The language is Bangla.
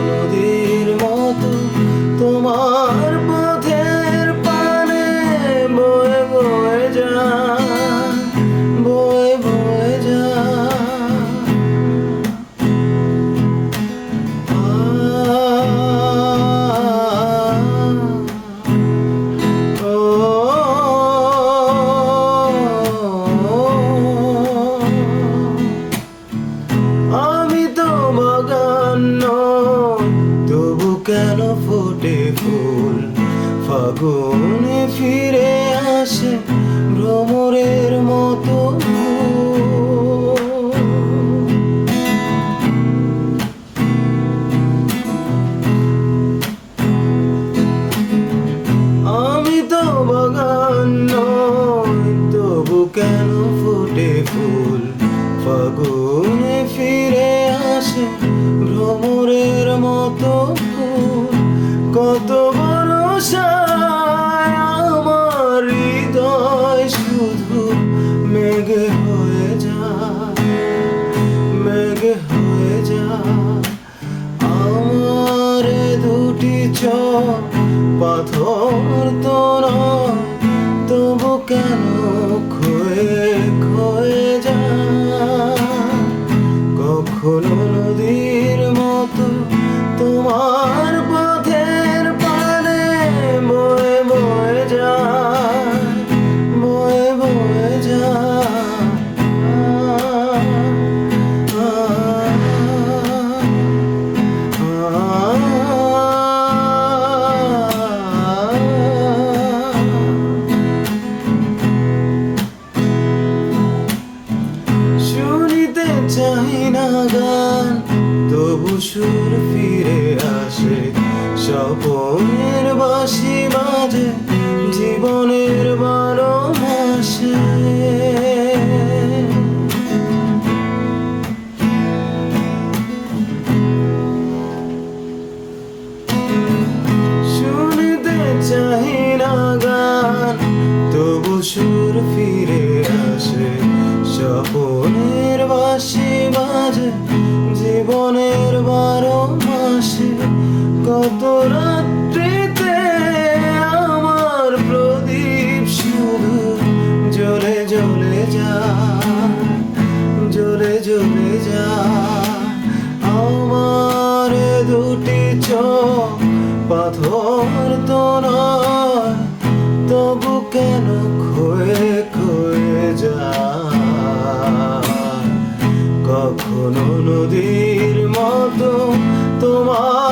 নদীর মতো তোমার পথের পানে বয়ে বয়ে যায়, বয়ে বয়ে যায়। আমি তো বাগান নই, তবু কেন ফোটে ফুল? ফাগুনে ফিরে আসে ভ্রমরের মতো। আমি তো বাগান নই, তবু কেন ফোটে ফুল? ফাগুনে ফিরে আসে ভ্রমরের মতো ফুল। কত ভরসায় আমার হৃদয় শুধু মেঘে হয়ে যায়, মেঘে হয়ে যায়। আমার দুটি চোখ পাথর তো নয়, তবু কেন ক্ষয়ে ক্ষয়ে যায়। কখনো নদীর মতো তোমার পথের পানে বয়ে বয়ে যায়, বয়ে বয়ে যায়। শুনিতে চাই না গান, তবু সুর ফিরে আসে। স্বপনের বাঁশি বাজে জীবনের 12 মাসে। শুনিতে চাই না গান, তবু সুর ফিরে আসে। স্বপনের বাঁশি বাজে জীবনের 12 মাসে। কত রাত্রিতে আমার প্রদীপ শুধু জ্বলে জ্বলে যায়, জ্বলে জ্বলে যায়। আমার দুটি চোখ পাথর তো নয়, তবু কেন ক্ষয়ে ক্ষয়ে যায়। কখনো নদীর মতো তোমার